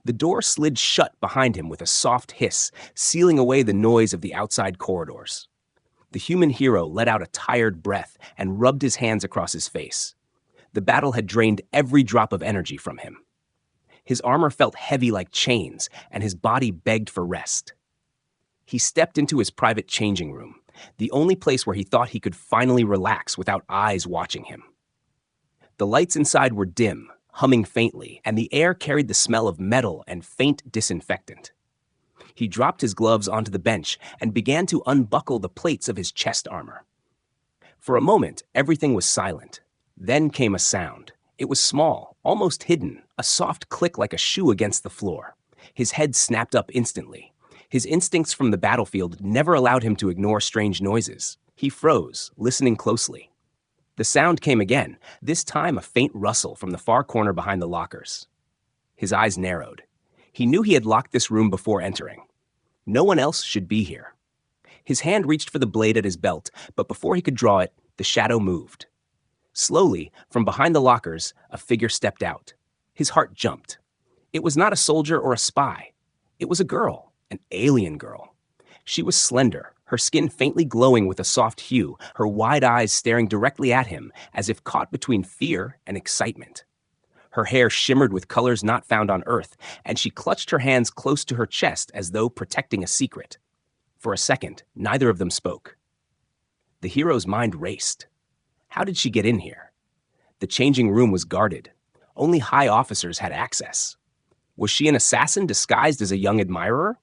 The door slid shut behind him with a soft hiss, sealing away the noise of the outside corridors. The human hero let out a tired breath and rubbed his hands across his face. The battle had drained every drop of energy from him. His armor felt heavy like chains, and his body begged for rest. He stepped into his private changing room, the only place where he thought he could finally relax without eyes watching him. The lights inside were dim, humming faintly, and the air carried the smell of metal and faint disinfectant. He dropped his gloves onto the bench and began to unbuckle the plates of his chest armor. For a moment, everything was silent. Then came a sound. It was small, almost hidden, a soft click like a shoe against the floor. His head snapped up instantly. His instincts from the battlefield never allowed him to ignore strange noises. He froze, listening closely. The sound came again, this time a faint rustle from the far corner behind the lockers. His eyes narrowed. He knew he had locked this room before entering. No one else should be here. His hand reached for the blade at his belt, but before he could draw it, the shadow moved. Slowly, from behind the lockers, a figure stepped out. His heart jumped. It was not a soldier or a spy. It was a girl, an alien girl. She was slender, her skin faintly glowing with a soft hue, her wide eyes staring directly at him as if caught between fear and excitement. Her hair shimmered with colors not found on Earth, and she clutched her hands close to her chest as though protecting a secret. For a second, neither of them spoke. The hero's mind raced. How did she get in here? The changing room was guarded. Only high officers had access. Was she an assassin disguised as a young admirer?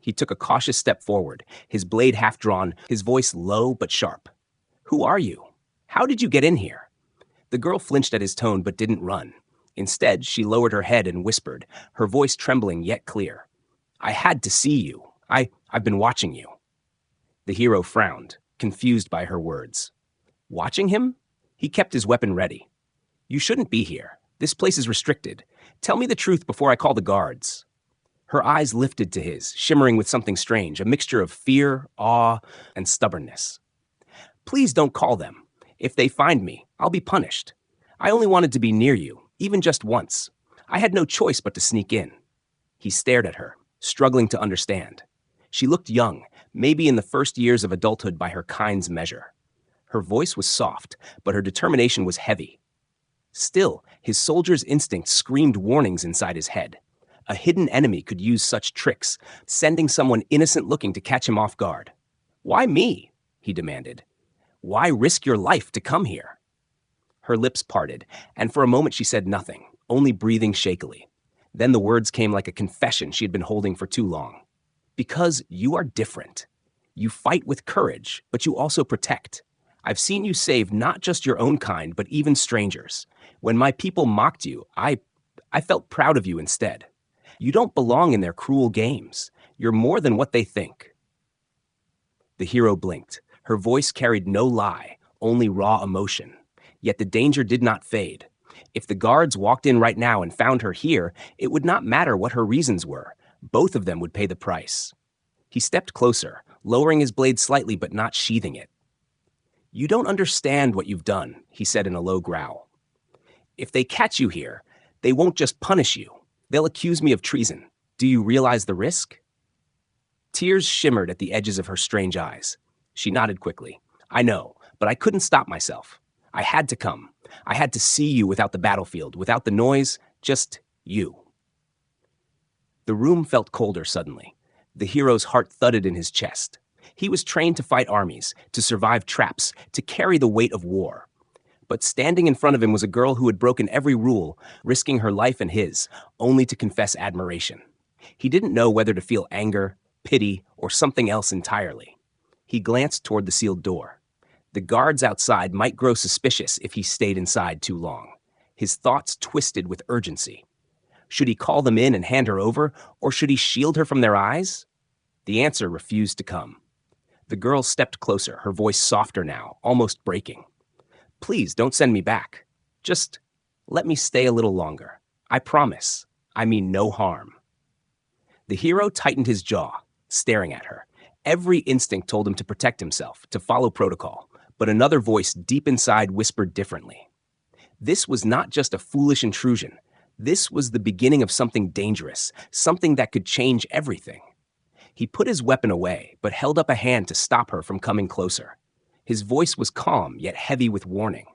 He took a cautious step forward, his blade half drawn, his voice low but sharp. Who are you? How did you get in here? The girl flinched at his tone but didn't run. Instead, she lowered her head and whispered, her voice trembling yet clear. I had to see you. I've been watching you. The hero frowned, confused by her words. Watching him? He kept his weapon ready. You shouldn't be here. This place is restricted. Tell me the truth before I call the guards. Her eyes lifted to his, shimmering with something strange, a mixture of fear, awe, and stubbornness. Please don't call them. If they find me, I'll be punished. I only wanted to be near you, even just once. I had no choice but to sneak in. He stared at her, struggling to understand. She looked young, maybe in the first years of adulthood by her kind's measure. Her voice was soft, but her determination was heavy. Still, his soldier's instinct screamed warnings inside his head. A hidden enemy could use such tricks, sending someone innocent looking to catch him off guard. Why me? He demanded. Why risk your life to come here? Her lips parted, and for a moment she said nothing, only breathing shakily. Then the words came like a confession she had been holding for too long. Because you are different. You fight with courage, but you also protect. I've seen you save not just your own kind, but even strangers. When my people mocked you, I felt proud of you instead. You don't belong in their cruel games. You're more than what they think. The hero blinked. Her voice carried no lie, only raw emotion. Yet the danger did not fade. If the guards walked in right now and found her here, it would not matter what her reasons were. Both of them would pay the price. He stepped closer, lowering his blade slightly but not sheathing it. You don't understand what you've done, he said in a low growl. If they catch you here, they won't just punish you. They'll accuse me of treason. Do you realize the risk? Tears shimmered at the edges of her strange eyes. She nodded quickly. I know, but I couldn't stop myself. I had to come. I had to see you without the battlefield, without the noise, just you. The room felt colder suddenly. The hero's heart thudded in his chest. He was trained to fight armies, to survive traps, to carry the weight of war. But standing in front of him was a girl who had broken every rule, risking her life and his, only to confess admiration. He didn't know whether to feel anger, pity, or something else entirely. He glanced toward the sealed door. The guards outside might grow suspicious if he stayed inside too long. His thoughts twisted with urgency. Should he call them in and hand her over, or should he shield her from their eyes? The answer refused to come. The girl stepped closer, her voice softer now, almost breaking. Please don't send me back. Just let me stay a little longer. I promise. I mean no harm. The hero tightened his jaw, staring at her. Every instinct told him to protect himself, to follow protocol, but another voice deep inside whispered differently. This was not just a foolish intrusion. This was the beginning of something dangerous, something that could change everything. He put his weapon away, but held up a hand to stop her from coming closer. His voice was calm, yet heavy with warning.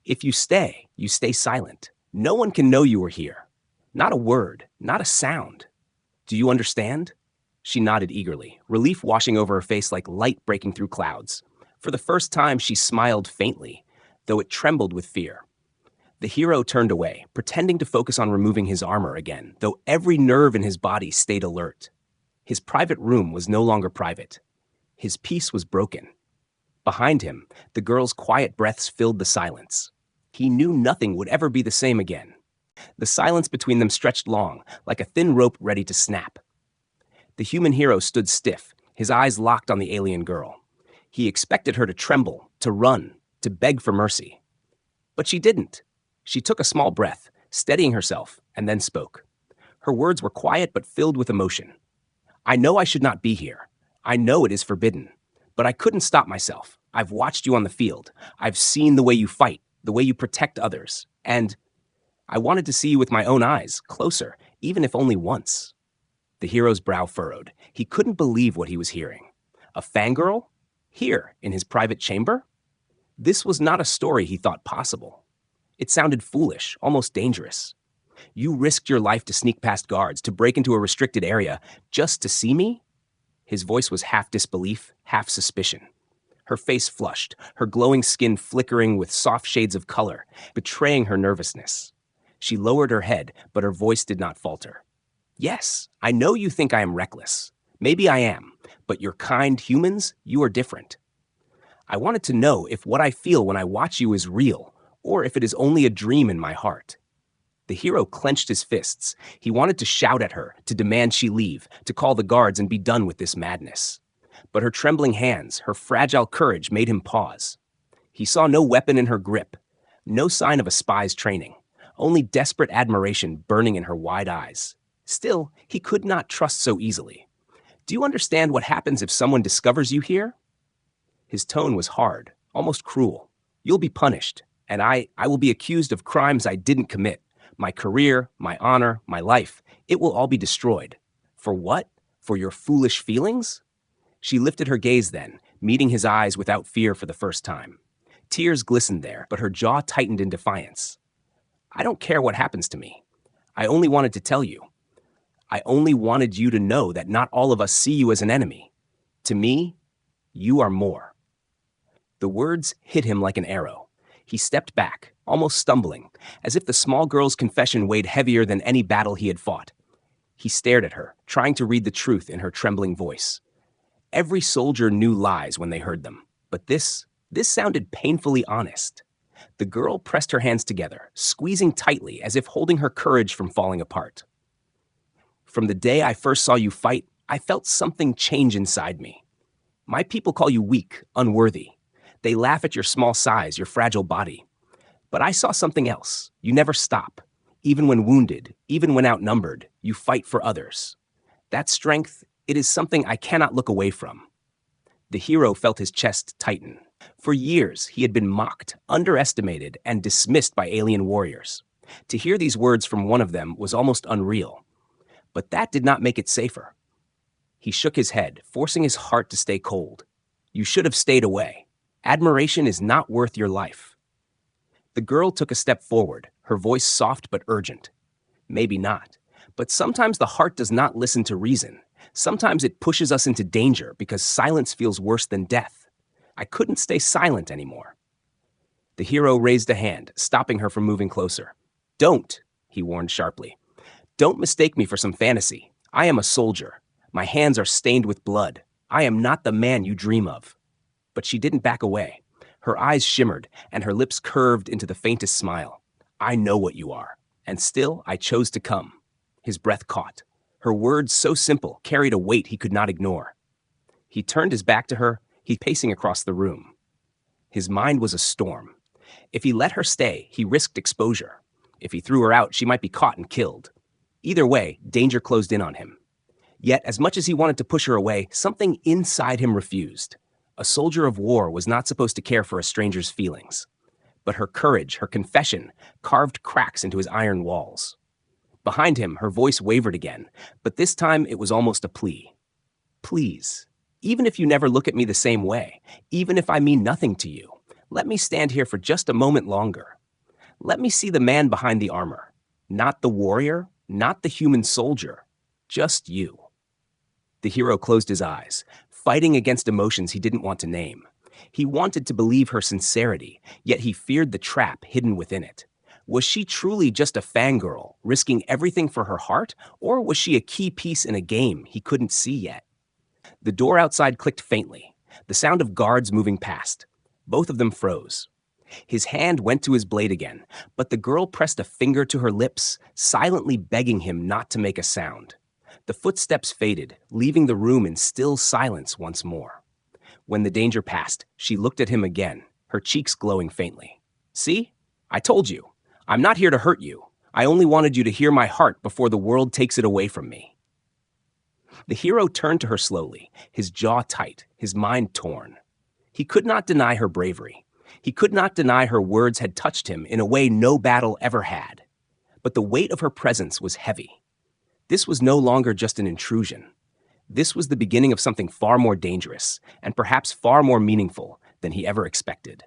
If you stay silent. No one can know you are here. Not a word, not a sound. Do you understand? She nodded eagerly, relief washing over her face like light breaking through clouds. For the first time, she smiled faintly, though it trembled with fear. The hero turned away, pretending to focus on removing his armor again, though every nerve in his body stayed alert. His private room was no longer private. His peace was broken. Behind him, the girl's quiet breaths filled the silence. He knew nothing would ever be the same again. The silence between them stretched long, like a thin rope ready to snap. The human hero stood stiff, his eyes locked on the alien girl. He expected her to tremble, to run, to beg for mercy. But she didn't. She took a small breath, steadying herself, and then spoke. Her words were quiet but filled with emotion. I know I should not be here. I know it is forbidden. But I couldn't stop myself. I've watched you on the field. I've seen the way you fight, the way you protect others. And I wanted to see you with my own eyes, closer, even if only once. The hero's brow furrowed. He couldn't believe what he was hearing. A fangirl? Here, in his private chamber? This was not a story he thought possible. It sounded foolish, almost dangerous. You risked your life to sneak past guards, to break into a restricted area, just to see me? His voice was half disbelief, half suspicion. Her face flushed, her glowing skin flickering with soft shades of color, betraying her nervousness. She lowered her head, but her voice did not falter. Yes, I know you think I am reckless. Maybe I am, but you're kind humans, you are different. I wanted to know if what I feel when I watch you is real, or if it is only a dream in my heart. The hero clenched his fists. He wanted to shout at her, to demand she leave, to call the guards and be done with this madness. But her trembling hands, her fragile courage made him pause. He saw no weapon in her grip, no sign of a spy's training, only desperate admiration burning in her wide eyes. Still, he could not trust so easily. Do you understand what happens if someone discovers you here? His tone was hard, almost cruel. You'll be punished, and I will be accused of crimes I didn't commit. My career, my honor, my life, it will all be destroyed. For what? For your foolish feelings? She lifted her gaze then, meeting his eyes without fear for the first time. Tears glistened there, but her jaw tightened in defiance. I don't care what happens to me. I only wanted to tell you. I only wanted you to know that not all of us see you as an enemy. To me, you are more. The words hit him like an arrow. He stepped back, almost stumbling, as if the small girl's confession weighed heavier than any battle he had fought. He stared at her, trying to read the truth in her trembling voice. Every soldier knew lies when they heard them, but this sounded painfully honest. The girl pressed her hands together, squeezing tightly as if holding her courage from falling apart. From the day I first saw you fight, I felt something change inside me. My people call you weak, unworthy. They laugh at your small size, your fragile body. But I saw something else. You never stop. Even when wounded, even when outnumbered, you fight for others. That strength, it is something I cannot look away from. The hero felt his chest tighten. For years, he had been mocked, underestimated, and dismissed by alien warriors. To hear these words from one of them was almost unreal. But that did not make it safer. He shook his head, forcing his heart to stay cold. You should have stayed away. Admiration is not worth your life. The girl took a step forward, her voice soft but urgent. Maybe not, but sometimes the heart does not listen to reason. Sometimes it pushes us into danger because silence feels worse than death. I couldn't stay silent anymore. The hero raised a hand, stopping her from moving closer. Don't, he warned sharply. Don't mistake me for some fantasy. I am a soldier. My hands are stained with blood. I am not the man you dream of. But she didn't back away. Her eyes shimmered, and her lips curved into the faintest smile. I know what you are, and still I chose to come. His breath caught. Her words, so simple, carried a weight he could not ignore. He turned his back to her, he pacing across the room. His mind was a storm. If he let her stay, he risked exposure. If he threw her out, she might be caught and killed. Either way, danger closed in on him. Yet, as much as he wanted to push her away, something inside him refused. A soldier of war was not supposed to care for a stranger's feelings. But her courage, her confession, carved cracks into his iron walls. Behind him, her voice wavered again, but this time it was almost a plea. Please, even if you never look at me the same way, even if I mean nothing to you, let me stand here for just a moment longer. Let me see the man behind the armor. Not the warrior, not the human soldier, just you. The hero closed his eyes, fighting against emotions he didn't want to name. He wanted to believe her sincerity, yet he feared the trap hidden within it. Was she truly just a fangirl, risking everything for her heart, or was she a key piece in a game he couldn't see yet? The door outside clicked faintly, the sound of guards moving past. Both of them froze. His hand went to his blade again, but the girl pressed a finger to her lips, silently begging him not to make a sound. The footsteps faded, leaving the room in still silence once more. When the danger passed, she looked at him again, her cheeks glowing faintly. See? I told you. I'm not here to hurt you. I only wanted you to hear my heart before the world takes it away from me. The hero turned to her slowly, his jaw tight, his mind torn. He could not deny her bravery. He could not deny her words had touched him in a way no battle ever had. But the weight of her presence was heavy. This was no longer just an intrusion. This was the beginning of something far more dangerous, and perhaps far more meaningful than he ever expected.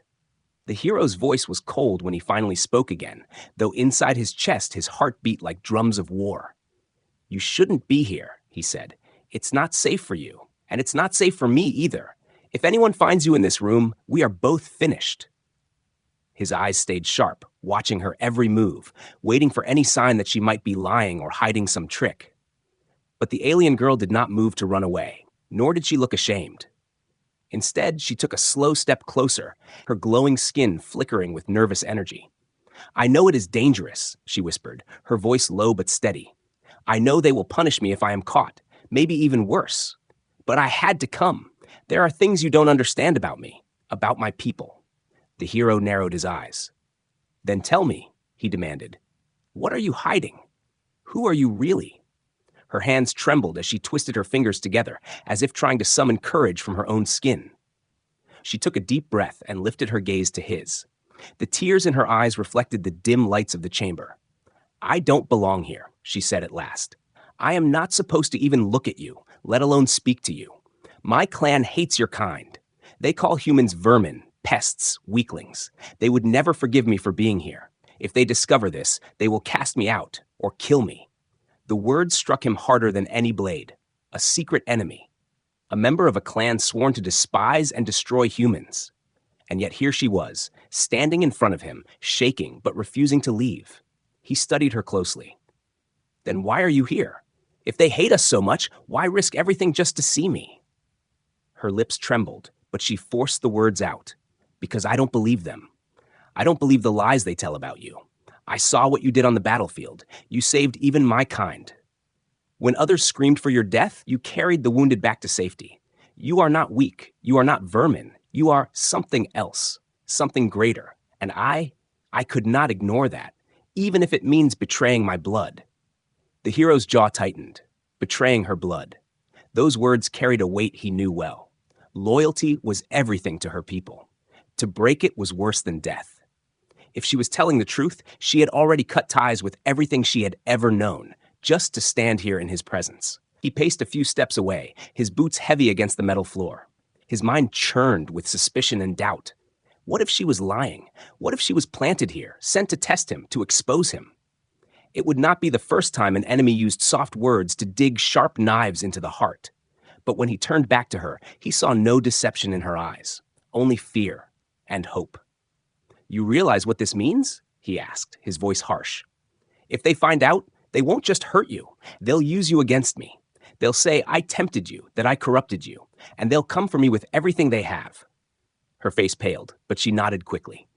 The hero's voice was cold when he finally spoke again, though inside his chest his heart beat like drums of war. You shouldn't be here, he said. It's not safe for you, and it's not safe for me either. If anyone finds you in this room, we are both finished. His eyes stayed sharp, watching her every move, waiting for any sign that she might be lying or hiding some trick. But the alien girl did not move to run away, nor did she look ashamed. Instead, she took a slow step closer, her glowing skin flickering with nervous energy. I know it is dangerous, she whispered, her voice low but steady. I know they will punish me if I am caught, maybe even worse. But I had to come. There are things you don't understand about me, about my people. The hero narrowed his eyes. Then tell me, he demanded. What are you hiding? Who are you really? Her hands trembled as she twisted her fingers together, as if trying to summon courage from her own skin. She took a deep breath and lifted her gaze to his. The tears in her eyes reflected the dim lights of the chamber. I don't belong here, she said at last. I am not supposed to even look at you, let alone speak to you. My clan hates your kind. They call humans vermin, pests, weaklings. They would never forgive me for being here. If they discover this, they will cast me out or kill me. The words struck him harder than any blade. A secret enemy. A member of a clan sworn to despise and destroy humans. And yet here she was, standing in front of him, shaking but refusing to leave. He studied her closely. Then why are you here? If they hate us so much, why risk everything just to see me? Her lips trembled, but she forced the words out. Because I don't believe them. I don't believe the lies they tell about you. I saw what you did on the battlefield. You saved even my kind. When others screamed for your death, you carried the wounded back to safety. You are not weak. You are not vermin. You are something else, something greater. And I could not ignore that, even if it means betraying my blood. The hero's jaw tightened, betraying her blood. Those words carried a weight he knew well. Loyalty was everything to her people. To break it was worse than death. If she was telling the truth, she had already cut ties with everything she had ever known, just to stand here in his presence. He paced a few steps away, his boots heavy against the metal floor. His mind churned with suspicion and doubt. What if she was lying? What if she was planted here, sent to test him, to expose him? It would not be the first time an enemy used soft words to dig sharp knives into the heart. But when he turned back to her, he saw no deception in her eyes, only fear and hope. You realize what this means? He asked, his voice harsh. If they find out, they won't just hurt you. They'll use you against me. They'll say I tempted you, that I corrupted you, and they'll come for me with everything they have. Her face paled, but she nodded quickly.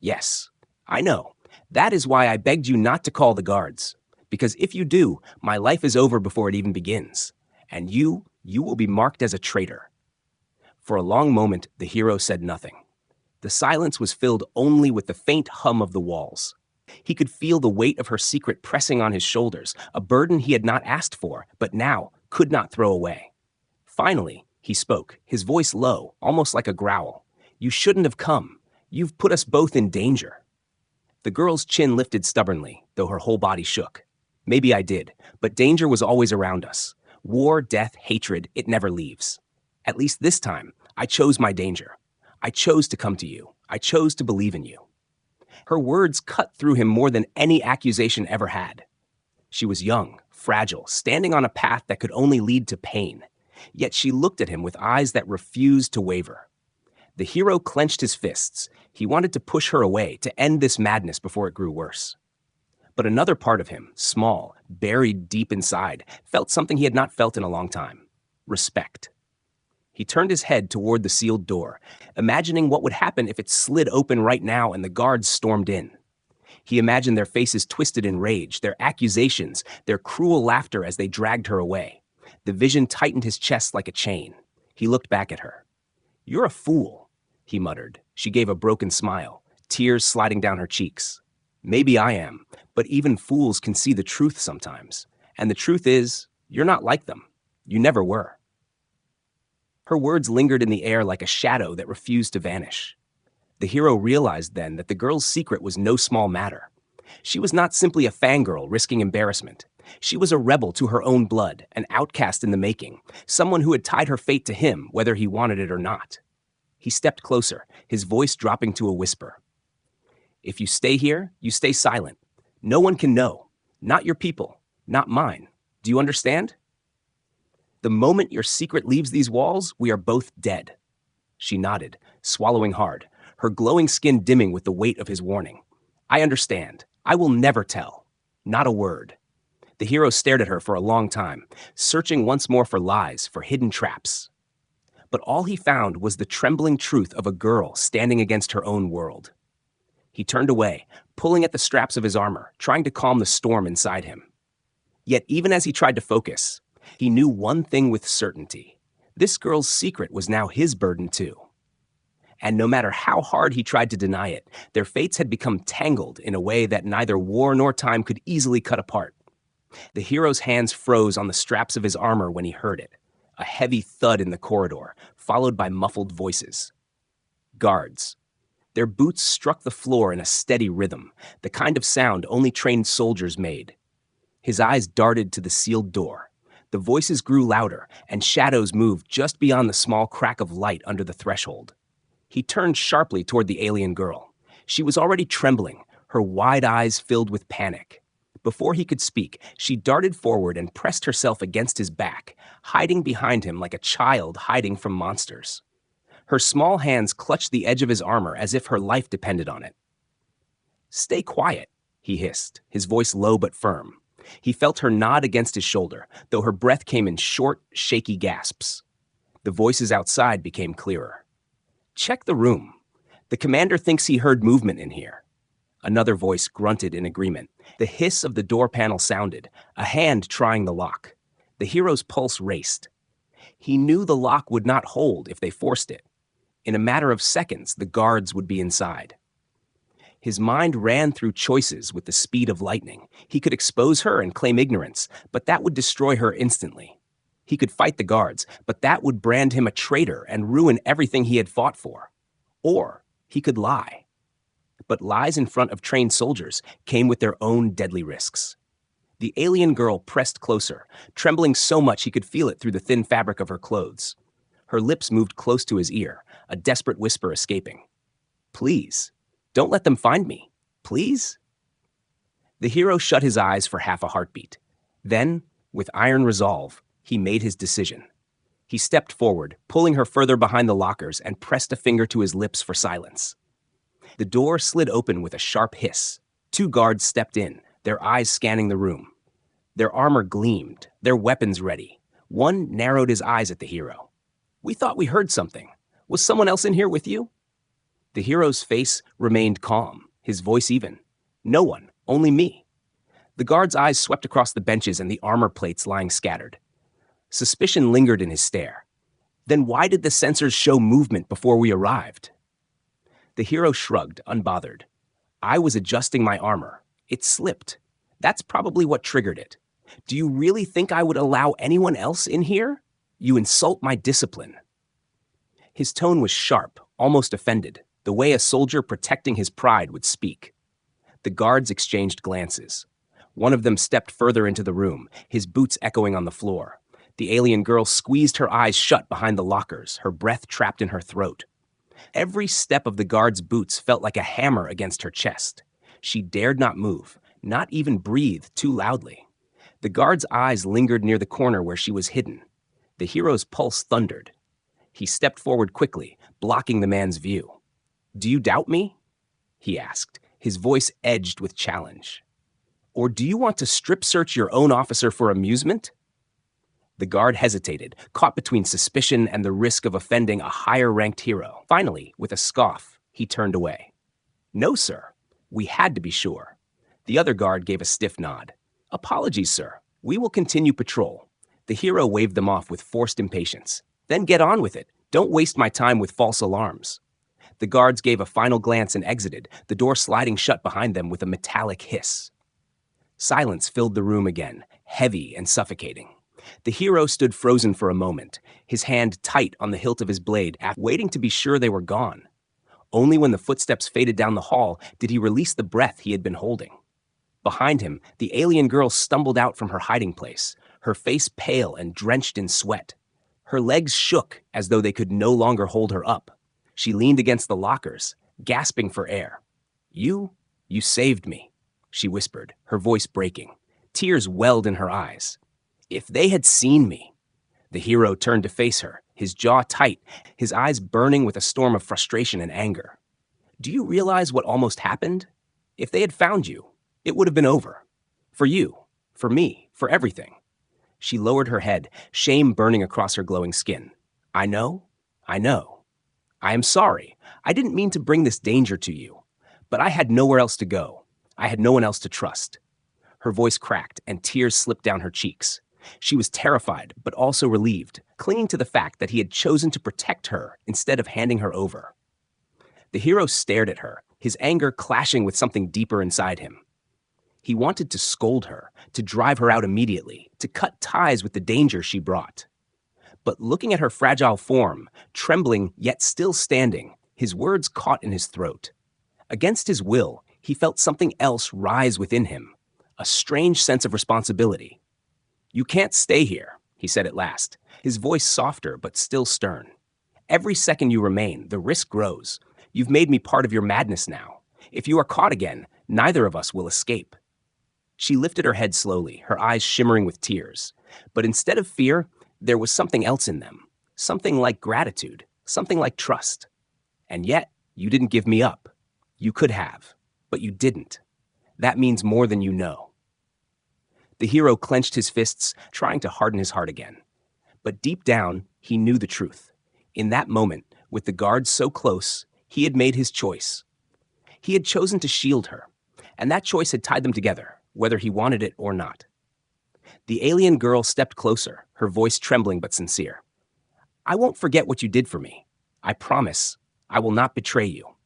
Yes, I know. That is why I begged you not to call the guards. Because if you do, my life is over before it even begins. And you will be marked as a traitor. For a long moment, the hero said nothing. The silence was filled only with the faint hum of the walls. He could feel the weight of her secret pressing on his shoulders, a burden he had not asked for, but now could not throw away. Finally, he spoke, his voice low, almost like a growl. You shouldn't have come. You've put us both in danger. The girl's chin lifted stubbornly, though her whole body shook. Maybe I did, but danger was always around us. War, death, hatred, it never leaves. At least this time, I chose my danger. I chose to come to you. I chose to believe in you. Her words cut through him more than any accusation ever had. She was young, fragile, standing on a path that could only lead to pain. Yet she looked at him with eyes that refused to waver. The hero clenched his fists. He wanted to push her away, to end this madness before it grew worse. But another part of him, small, buried deep inside, felt something he had not felt in a long time: respect. He turned his head toward the sealed door, imagining what would happen if it slid open right now and the guards stormed in. He imagined their faces twisted in rage, their accusations, their cruel laughter as they dragged her away. The vision tightened his chest like a chain. He looked back at her. "You're a fool," he muttered. She gave a broken smile, tears sliding down her cheeks. "Maybe I am, but even fools can see the truth sometimes. And the truth is, you're not like them. You never were." Her words lingered in the air like a shadow that refused to vanish. The hero realized then that the girl's secret was no small matter. She was not simply a fangirl risking embarrassment. She was a rebel to her own blood, an outcast in the making, someone who had tied her fate to him, whether he wanted it or not. He stepped closer, his voice dropping to a whisper. "If you stay here, you stay silent. No one can know. Not your people, not mine. Do you understand? The moment your secret leaves these walls, we are both dead." She nodded, swallowing hard, her glowing skin dimming with the weight of his warning. "I understand. I will never tell. Not a word." The hero stared at her for a long time, searching once more for lies, for hidden traps. But all he found was the trembling truth of a girl standing against her own world. He turned away, pulling at the straps of his armor, trying to calm the storm inside him. Yet even as he tried to focus, he knew one thing with certainty. This girl's secret was now his burden too. And no matter how hard he tried to deny it, their fates had become tangled in a way that neither war nor time could easily cut apart. The hero's hands froze on the straps of his armor when he heard it, a heavy thud in the corridor, followed by muffled voices. Guards. Their boots struck the floor in a steady rhythm, the kind of sound only trained soldiers made. His eyes darted to the sealed door. The voices grew louder, and shadows moved just beyond the small crack of light under the threshold. He turned sharply toward the alien girl. She was already trembling, her wide eyes filled with panic. Before he could speak, she darted forward and pressed herself against his back, hiding behind him like a child hiding from monsters. Her small hands clutched the edge of his armor as if her life depended on it. "Stay quiet," he hissed, his voice low but firm. He felt her nod against his shoulder, though her breath came in short, shaky gasps. The voices outside became clearer. "Check the room. The commander thinks he heard movement in here." Another voice grunted in agreement. The hiss of the door panel sounded, a hand trying the lock. The hero's pulse raced. He knew the lock would not hold if they forced it. In a matter of seconds, the guards would be inside. His mind ran through choices with the speed of lightning. He could expose her and claim ignorance, but that would destroy her instantly. He could fight the guards, but that would brand him a traitor and ruin everything he had fought for. Or he could lie. But lies in front of trained soldiers came with their own deadly risks. The alien girl pressed closer, trembling so much he could feel it through the thin fabric of her clothes. Her lips moved close to his ear, a desperate whisper escaping. "Please, don't let them find me. Please?" The hero shut his eyes for half a heartbeat. Then, with iron resolve, he made his decision. He stepped forward, pulling her further behind the lockers, and pressed a finger to his lips for silence. The door slid open with a sharp hiss. 2 guards stepped in, their eyes scanning the room. Their armor gleamed, their weapons ready. One narrowed his eyes at the hero. "We thought we heard something. Was someone else in here with you?" The hero's face remained calm, his voice even. "No one, only me." The guard's eyes swept across the benches and the armor plates lying scattered. Suspicion lingered in his stare. Then why did the sensors show movement before we arrived? The hero shrugged, unbothered. "I was adjusting my armor. It slipped. That's probably what triggered it. Do you really think I would allow anyone else in here? You insult my discipline." His tone was sharp, almost offended, the way a soldier protecting his pride would speak. The guards exchanged glances. One of them stepped further into the room, his boots echoing on the floor. The alien girl squeezed her eyes shut behind the lockers, her breath trapped in her throat. Every step of the guard's boots felt like a hammer against her chest. She dared not move, not even breathe too loudly. The guard's eyes lingered near the corner where she was hidden. The hero's pulse thundered. He stepped forward quickly, blocking the man's view. "Do you doubt me?" he asked, his voice edged with challenge. "Or do you want to strip search your own officer for amusement?" The guard hesitated, caught between suspicion and the risk of offending a higher-ranked hero. Finally, with a scoff, he turned away. "No, sir. We had to be sure." The other guard gave a stiff nod. "Apologies, sir. We will continue patrol." The hero waved them off with forced impatience. "Then get on with it. Don't waste my time with false alarms." The guards gave a final glance and exited, the door sliding shut behind them with a metallic hiss. Silence filled the room again, heavy and suffocating. The hero stood frozen for a moment, his hand tight on the hilt of his blade, waiting to be sure they were gone. Only when the footsteps faded down the hall did he release the breath he had been holding. Behind him, the alien girl stumbled out from her hiding place, her face pale and drenched in sweat. Her legs shook as though they could no longer hold her up. She leaned against the lockers, gasping for air. You saved me," she whispered, her voice breaking. Tears welled in her eyes. "If they had seen me." The hero turned to face her, his jaw tight, his eyes burning with a storm of frustration and anger. "Do you realize what almost happened? If they had found you, it would have been over. For you, for me, for everything." She lowered her head, shame burning across her glowing skin. I know. I am sorry. I didn't mean to bring this danger to you. But I had nowhere else to go. I had no one else to trust." Her voice cracked, and tears slipped down her cheeks. She was terrified, but also relieved, clinging to the fact that he had chosen to protect her instead of handing her over. The hero stared at her, his anger clashing with something deeper inside him. He wanted to scold her, to drive her out immediately, to cut ties with the danger she brought. But looking at her fragile form, trembling yet still standing, his words caught in his throat. Against his will, he felt something else rise within him, a strange sense of responsibility. "You can't stay here," he said at last, his voice softer but still stern. "Every second you remain, the risk grows. You've made me part of your madness now. If you are caught again, neither of us will escape." She lifted her head slowly, her eyes shimmering with tears. But instead of fear, there was something else in them, something like gratitude, something like trust. "And yet, you didn't give me up. You could have, but you didn't. That means more than you know." The hero clenched his fists, trying to harden his heart again. But deep down, he knew the truth. In that moment, with the guards so close, he had made his choice. He had chosen to shield her, and that choice had tied them together, whether he wanted it or not. The alien girl stepped closer, her voice trembling but sincere. "I won't forget what you did for me. I promise I will not betray you."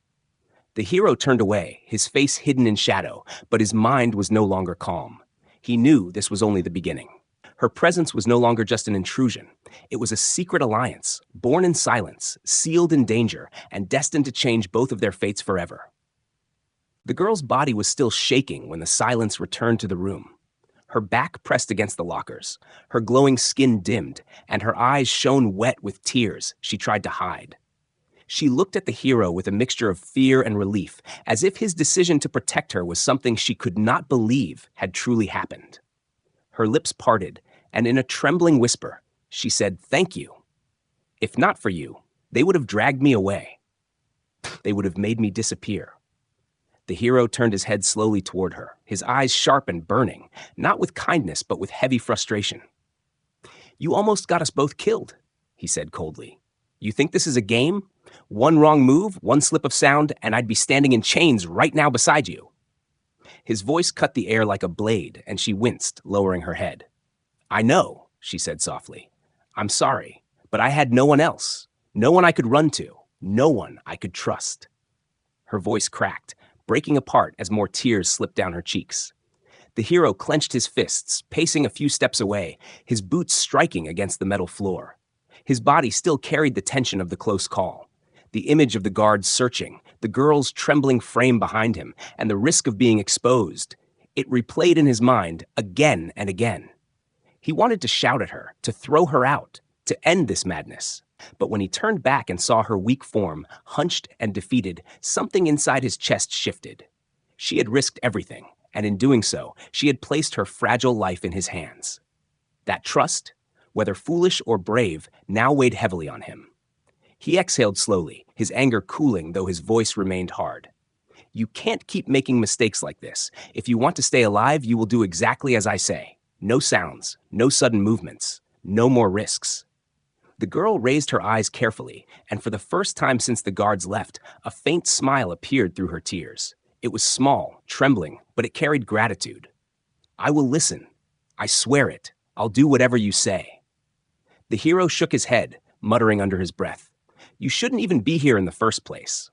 The hero turned away, his face hidden in shadow, but his mind was no longer calm. He knew this was only the beginning. Her presence was no longer just an intrusion. It was a secret alliance, born in silence, sealed in danger, and destined to change both of their fates forever. The girl's body was still shaking when the silence returned to the room. Her back pressed against the lockers, her glowing skin dimmed, and her eyes shone wet with tears she tried to hide. She looked at the hero with a mixture of fear and relief, as if his decision to protect her was something she could not believe had truly happened. Her lips parted, and in a trembling whisper, she said, "Thank you. If not for you, they would have dragged me away. They would have made me disappear." The hero turned his head slowly toward her, his eyes sharp and burning, not with kindness but with heavy frustration. "You almost got us both killed," he said coldly. "You think this is a game? One wrong move, one slip of sound, and I'd be standing in chains right now beside you." His voice cut the air like a blade, and she winced, lowering her head. "I know," she said softly. "I'm sorry, but I had no one else. No one I could run to. No one I could trust." Her voice cracked, breaking apart as more tears slipped down her cheeks. The hero clenched his fists, pacing a few steps away, his boots striking against the metal floor. His body still carried the tension of the close call. The image of the guards searching, the girl's trembling frame behind him, and the risk of being exposed. It replayed in his mind again and again. He wanted to shout at her, to throw her out, to end this madness. But when he turned back and saw her weak form, hunched and defeated, something inside his chest shifted. She had risked everything, and in doing so, she had placed her fragile life in his hands. That trust, whether foolish or brave, now weighed heavily on him. He exhaled slowly, his anger cooling though his voice remained hard. You can't keep making mistakes like this. If you want to stay alive, you will do exactly as I say. No sounds, no sudden movements, no more risks. The girl raised her eyes carefully, and for the first time since the guards left, a faint smile appeared through her tears. It was small, trembling, but it carried gratitude. I will listen. I swear it. I'll do whatever you say. The hero shook his head, muttering under his breath. You shouldn't even be here in the first place.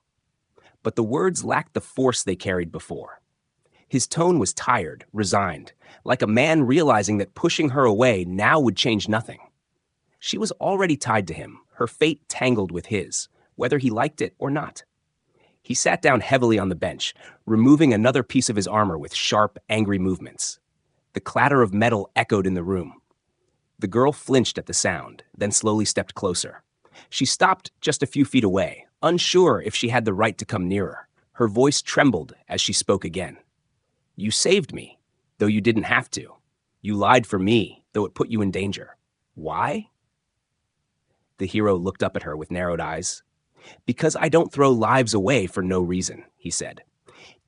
But the words lacked the force they carried before. His tone was tired, resigned, like a man realizing that pushing her away now would change nothing. She was already tied to him, her fate tangled with his, whether he liked it or not. He sat down heavily on the bench, removing another piece of his armor with sharp, angry movements. The clatter of metal echoed in the room. The girl flinched at the sound, then slowly stepped closer. She stopped just a few feet away, unsure if she had the right to come nearer. Her voice trembled as she spoke again. You saved me, though you didn't have to. You lied for me, though it put you in danger. Why? The hero looked up at her with narrowed eyes. Because I don't throw lives away for no reason, he said.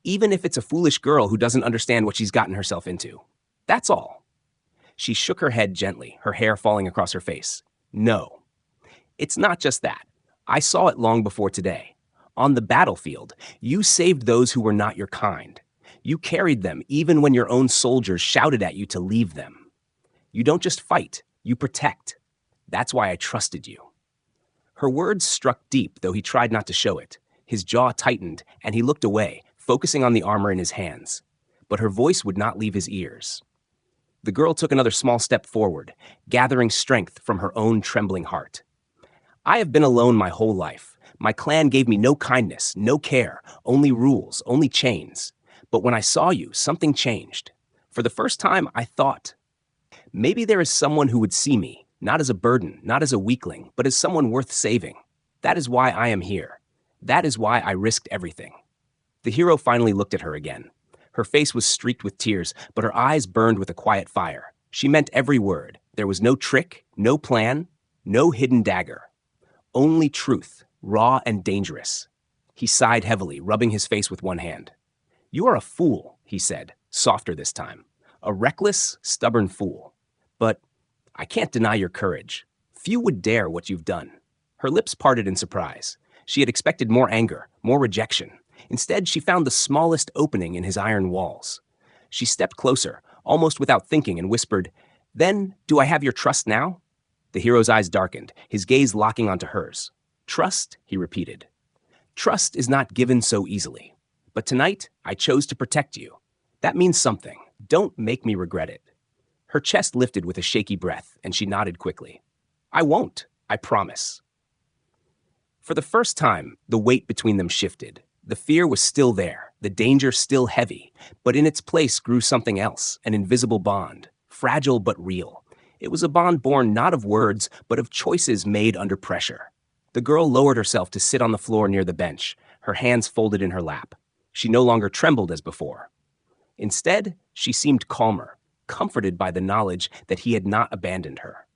Even if it's a foolish girl who doesn't understand what she's gotten herself into. That's all. She shook her head gently, her hair falling across her face. No. It's not just that. I saw it long before today. On the battlefield, you saved those who were not your kind. You carried them even when your own soldiers shouted at you to leave them. You don't just fight, you protect. That's why I trusted you. Her words struck deep, though he tried not to show it. His jaw tightened, and he looked away, focusing on the armor in his hands. But her voice would not leave his ears. The girl took another small step forward, gathering strength from her own trembling heart. I have been alone my whole life. My clan gave me no kindness, no care, only rules, only chains. But when I saw you, something changed. For the first time, I thought, maybe there is someone who would see me, not as a burden, not as a weakling, but as someone worth saving. That is why I am here. That is why I risked everything. The hero finally looked at her again. Her face was streaked with tears, but her eyes burned with a quiet fire. She meant every word. There was no trick, no plan, no hidden dagger. Only truth, raw and dangerous. He sighed heavily, rubbing his face with one hand. You are a fool, he said, softer this time. A reckless, stubborn fool. But I can't deny your courage. Few would dare what you've done. Her lips parted in surprise. She had expected more anger, more rejection. Instead, she found the smallest opening in his iron walls. She stepped closer, almost without thinking, and whispered, Then, do I have your trust now? The hero's eyes darkened, his gaze locking onto hers. Trust, he repeated. Trust is not given so easily. But tonight, I chose to protect you. That means something. Don't make me regret it. Her chest lifted with a shaky breath, and she nodded quickly. I won't, I promise. For the first time, the weight between them shifted. The fear was still there, the danger still heavy, but in its place grew something else, an invisible bond, fragile but real. It was a bond born not of words, but of choices made under pressure. The girl lowered herself to sit on the floor near the bench, her hands folded in her lap. She no longer trembled as before. Instead, she seemed calmer, comforted by the knowledge that he had not abandoned her.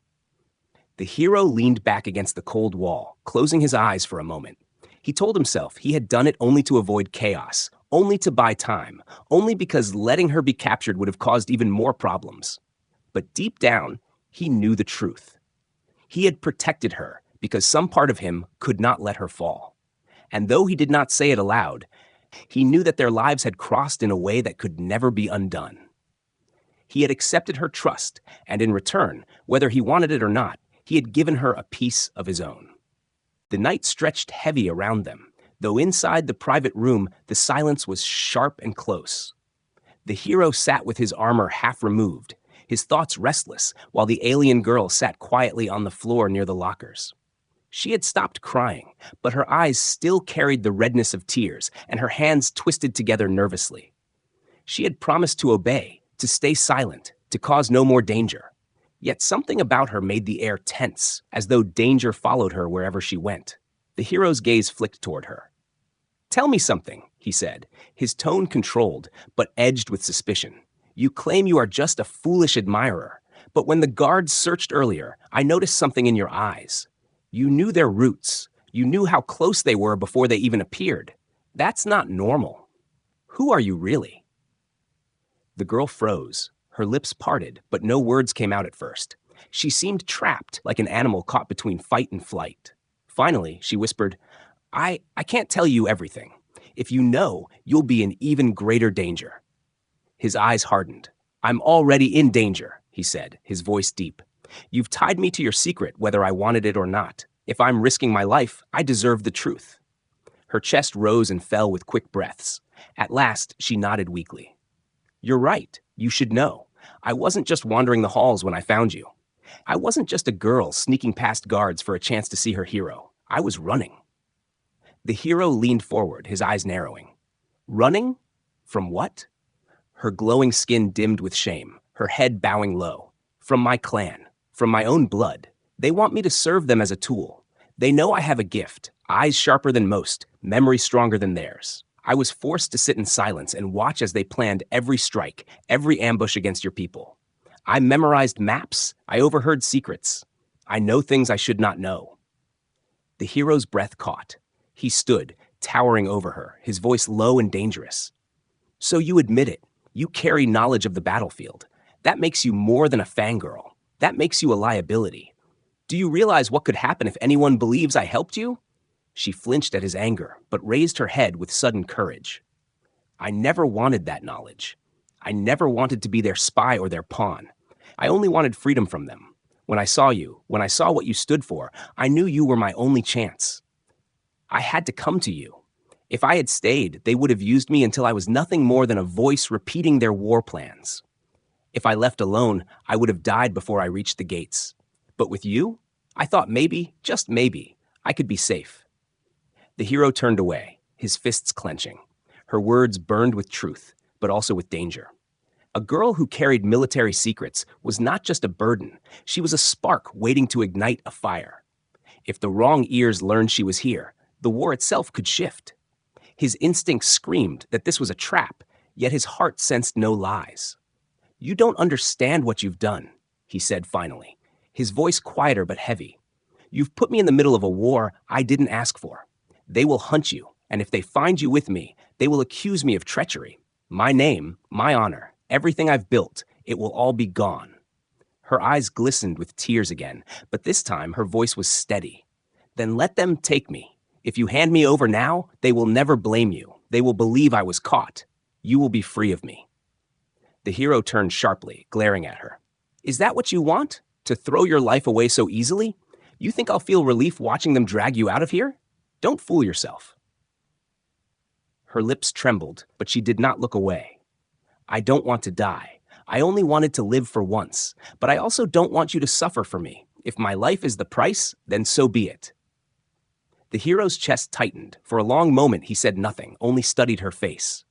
The hero leaned back against the cold wall, closing his eyes for a moment. He told himself he had done it only to avoid chaos, only to buy time, only because letting her be captured would have caused even more problems. But deep down, he knew the truth. He had protected her because some part of him could not let her fall. And though he did not say it aloud, he knew that their lives had crossed in a way that could never be undone. He had accepted her trust, and in return, whether he wanted it or not, he had given her a piece of his own. The night stretched heavy around them, though inside the private room, the silence was sharp and close. The hero sat with his armor half removed, his thoughts restless, while the alien girl sat quietly on the floor near the lockers. She had stopped crying, but her eyes still carried the redness of tears, and her hands twisted together nervously. She had promised to obey, to stay silent, to cause no more danger. Yet something about her made the air tense, as though danger followed her wherever she went. The hero's gaze flicked toward her. "Tell me something," he said, his tone controlled, but edged with suspicion. "You claim you are just a foolish admirer, but when the guards searched earlier, I noticed something in your eyes. You knew their roots. You knew how close they were before they even appeared. That's not normal. Who are you really?" The girl froze. Her lips parted, but no words came out at first. She seemed trapped, like an animal caught between fight and flight. Finally, she whispered, I can't tell you everything. If you know, you'll be in even greater danger." His eyes hardened. "I'm already in danger," he said, his voice deep. "You've tied me to your secret, whether I wanted it or not. If I'm risking my life, I deserve the truth." Her chest rose and fell with quick breaths. At last, she nodded weakly. "You're right. You should know. I wasn't just wandering the halls when I found you. I wasn't just a girl sneaking past guards for a chance to see her hero. I was running." The hero leaned forward, his eyes narrowing. "Running? From what?" Her glowing skin dimmed with shame, her head bowing low. "From my clan, from my own blood. They want me to serve them as a tool. They know I have a gift, eyes sharper than most, memory stronger than theirs. I was forced to sit in silence and watch as they planned every strike, every ambush against your people. I memorized maps, I overheard secrets. I know things I should not know." The hero's breath caught. He stood, towering over her, his voice low and dangerous. "So you admit it. You carry knowledge of the battlefield. That makes you more than a fangirl. That makes you a liability. Do you realize what could happen if anyone believes I helped you?" She flinched at his anger, but raised her head with sudden courage. "I never wanted that knowledge. I never wanted to be their spy or their pawn. I only wanted freedom from them. When I saw you, when I saw what you stood for, I knew you were my only chance. I had to come to you. If I had stayed, they would have used me until I was nothing more than a voice repeating their war plans. If I left alone, I would have died before I reached the gates. But with you, I thought maybe, just maybe, I could be safe." The hero turned away, his fists clenching. Her words burned with truth, but also with danger. A girl who carried military secrets was not just a burden, she was a spark waiting to ignite a fire. If the wrong ears learned she was here, the war itself could shift. His instincts screamed that this was a trap, yet his heart sensed no lies. "You don't understand what you've done," he said finally, his voice quieter but heavy. "You've put me in the middle of a war I didn't ask for. They will hunt you, and if they find you with me, they will accuse me of treachery. My name, my honor, everything I've built, it will all be gone." Her eyes glistened with tears again, but this time her voice was steady. "Then let them take me. If you hand me over now, they will never blame you. They will believe I was caught. You will be free of me." The hero turned sharply, glaring at her. "Is that what you want? To throw your life away so easily? You think I'll feel relief watching them drag you out of here? Don't fool yourself." Her lips trembled, but she did not look away. "I don't want to die. I only wanted to live for once, but I also don't want you to suffer for me. If my life is the price, then so be it." The hero's chest tightened. For a long moment he said nothing, only studied her face.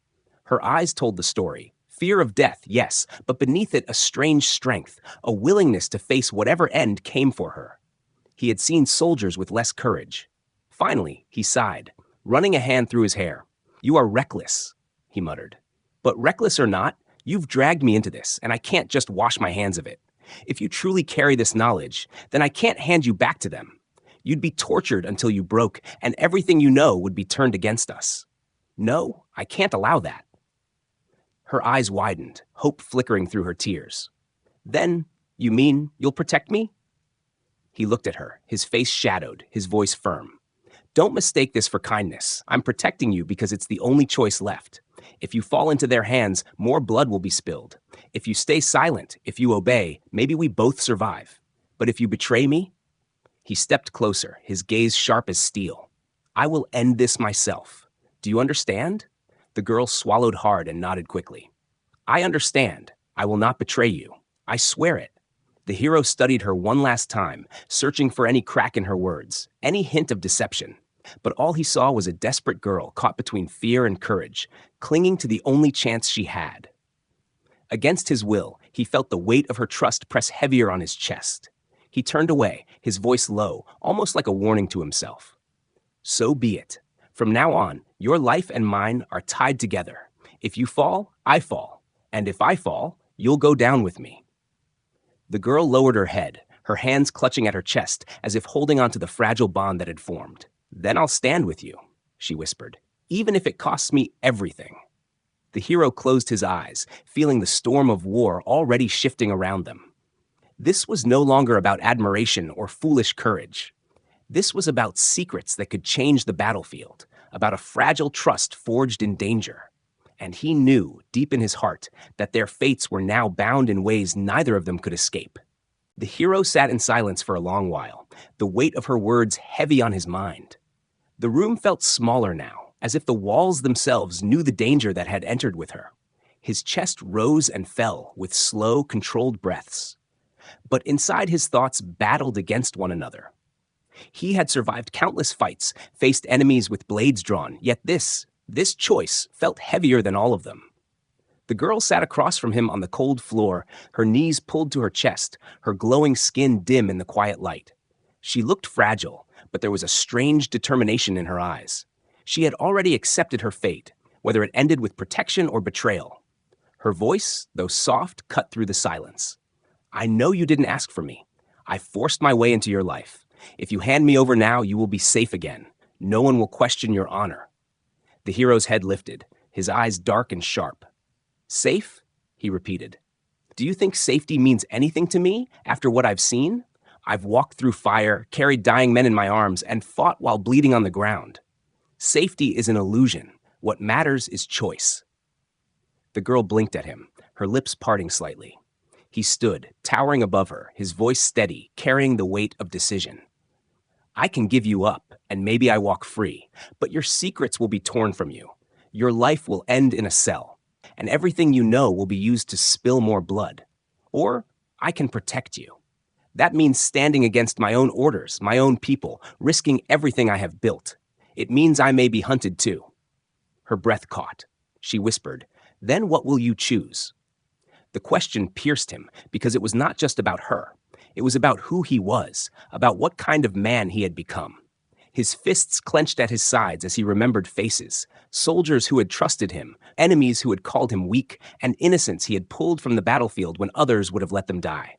Her eyes told the story. Fear of death, yes, but beneath it a strange strength, a willingness to face whatever end came for her. He had seen soldiers with less courage. Finally, he sighed, running a hand through his hair. "You are reckless," he muttered. "But reckless or not, you've dragged me into this, and I can't just wash my hands of it. If you truly carry this knowledge, then I can't hand you back to them. You'd be tortured until you broke, and everything you know would be turned against us. No, I can't allow that." Her eyes widened, hope flickering through her tears. "Then, you mean you'll protect me?" He looked at her, his face shadowed, his voice firm. "Don't mistake this for kindness. I'm protecting you because it's the only choice left. If you fall into their hands, more blood will be spilled. If you stay silent, if you obey, maybe we both survive. But if you betray me..." He stepped closer, his gaze sharp as steel. "I will end this myself. Do you understand?" The girl swallowed hard and nodded quickly. "I understand. I will not betray you. I swear it." The hero studied her one last time, searching for any crack in her words, any hint of deception. But all he saw was a desperate girl caught between fear and courage, clinging to the only chance she had. Against his will, he felt the weight of her trust press heavier on his chest. He turned away, his voice low, almost like a warning to himself. So be it. From now on, your life and mine are tied together. If you fall, I fall. And if I fall, you'll go down with me. The girl lowered her head, her hands clutching at her chest as if holding onto the fragile bond that had formed. Then I'll stand with you, she whispered, even if it costs me everything. The hero closed his eyes, feeling the storm of war already shifting around them. This was no longer about admiration or foolish courage. This was about secrets that could change the battlefield, about a fragile trust forged in danger. And he knew, deep in his heart, that their fates were now bound in ways neither of them could escape. The hero sat in silence for a long while, the weight of her words heavy on his mind. The room felt smaller now, as if the walls themselves knew the danger that had entered with her. His chest rose and fell with slow, controlled breaths. But inside his thoughts battled against one another. He had survived countless fights, faced enemies with blades drawn, yet this choice felt heavier than all of them. The girl sat across from him on the cold floor, her knees pulled to her chest, her glowing skin dim in the quiet light. She looked fragile, but there was a strange determination in her eyes. She had already accepted her fate, whether it ended with protection or betrayal. Her voice, though soft, cut through the silence. I know you didn't ask for me. I forced my way into your life. If you hand me over now, you will be safe again. No one will question your honor. The hero's head lifted, his eyes dark and sharp. Safe? He repeated. Do you think safety means anything to me after what I've seen? I've walked through fire, carried dying men in my arms, and fought while bleeding on the ground. Safety is an illusion. What matters is choice. The girl blinked at him, her lips parting slightly. He stood, towering above her, his voice steady, carrying the weight of decision. I can give you up, and maybe I walk free, but your secrets will be torn from you. Your life will end in a cell, and everything you know will be used to spill more blood. Or I can protect you. That means standing against my own orders, my own people, risking everything I have built. It means I may be hunted too. Her breath caught. She whispered, Then what will you choose? The question pierced him because it was not just about her. It was about who he was, about what kind of man he had become. His fists clenched at his sides as he remembered faces, soldiers who had trusted him, enemies who had called him weak, and innocents he had pulled from the battlefield when others would have let them die.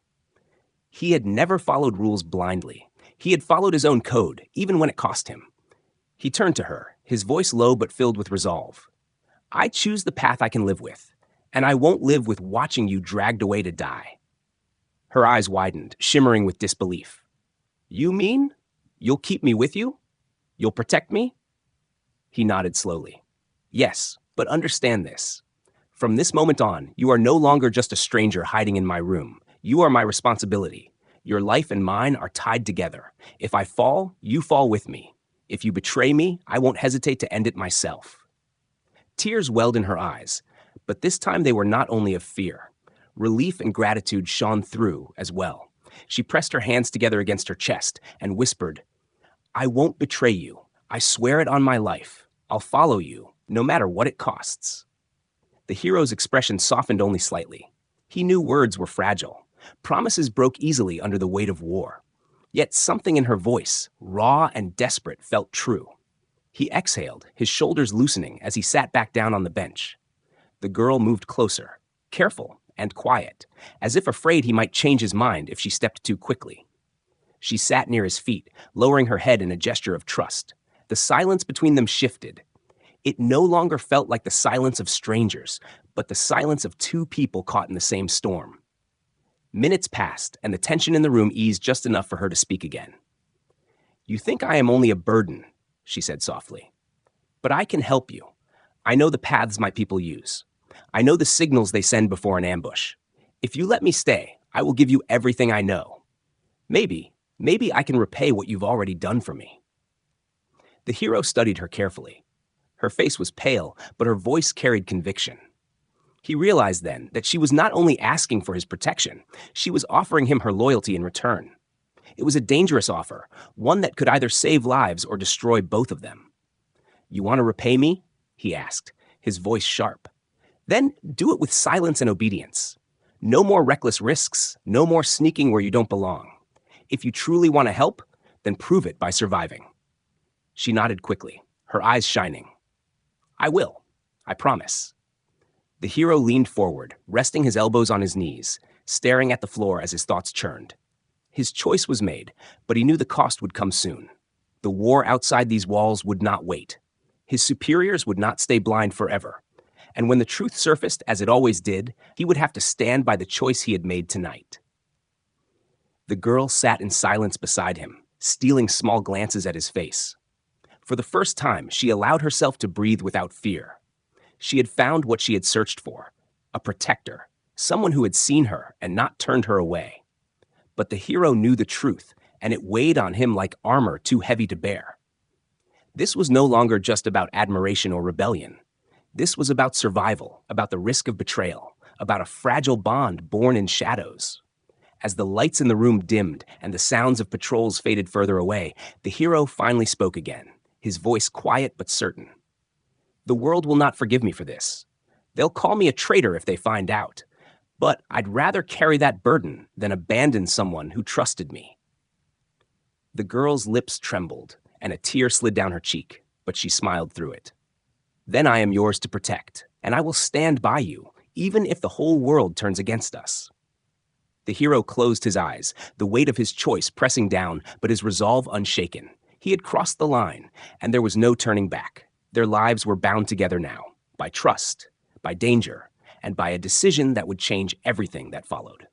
He had never followed rules blindly. He had followed his own code, even when it cost him. He turned to her, his voice low but filled with resolve. I choose the path I can live with, and I won't live with watching you dragged away to die. Her eyes widened, shimmering with disbelief. You mean? You'll keep me with you? You'll protect me? He nodded slowly. Yes, but understand this. From this moment on, you are no longer just a stranger hiding in my room. You are my responsibility. Your life and mine are tied together. If I fall, you fall with me. If you betray me, I won't hesitate to end it myself. Tears welled in her eyes, but this time they were not only of fear. Relief and gratitude shone through as well. She pressed her hands together against her chest and whispered, I won't betray you. I swear it on my life. I'll follow you, no matter what it costs. The hero's expression softened only slightly. He knew words were fragile. Promises broke easily under the weight of war. Yet something in her voice, raw and desperate, felt true. He exhaled, his shoulders loosening as he sat back down on the bench. The girl moved closer, careful and quiet, as if afraid he might change his mind if she stepped too quickly. She sat near his feet, lowering her head in a gesture of trust. The silence between them shifted. It no longer felt like the silence of strangers, but the silence of two people caught in the same storm. Minutes passed, and the tension in the room eased just enough for her to speak again. You think I am only a burden, she said softly. But I can help you. I know the paths my people use. I know the signals they send before an ambush. If you let me stay, I will give you everything I know. Maybe I can repay what you've already done for me. The hero studied her carefully. Her face was pale, but her voice carried conviction. He realized then that she was not only asking for his protection, she was offering him her loyalty in return. It was a dangerous offer, one that could either save lives or destroy both of them. "You want to repay me?" he asked, his voice sharp. "Then do it with silence and obedience. No more reckless risks, no more sneaking where you don't belong. If you truly want to help, then prove it by surviving." She nodded quickly, her eyes shining. "I will. I promise." The hero leaned forward, resting his elbows on his knees, staring at the floor as his thoughts churned. His choice was made, but he knew the cost would come soon. The war outside these walls would not wait. His superiors would not stay blind forever. And when the truth surfaced, as it always did, he would have to stand by the choice he had made tonight. The girl sat in silence beside him, stealing small glances at his face. For the first time, she allowed herself to breathe without fear. She had found what she had searched for, a protector, someone who had seen her and not turned her away. But the hero knew the truth, and it weighed on him like armor too heavy to bear. This was no longer just about admiration or rebellion. This was about survival, about the risk of betrayal, about a fragile bond born in shadows. As the lights in the room dimmed and the sounds of patrols faded further away, the hero finally spoke again, his voice quiet but certain. "The world will not forgive me for this. They'll call me a traitor if they find out. But I'd rather carry that burden than abandon someone who trusted me." The girl's lips trembled, and a tear slid down her cheek, but she smiled through it. "Then I am yours to protect, and I will stand by you, even if the whole world turns against us." The hero closed his eyes, the weight of his choice pressing down, but his resolve unshaken. He had crossed the line, and there was no turning back. Their lives were bound together now, by trust, by danger, and by a decision that would change everything that followed.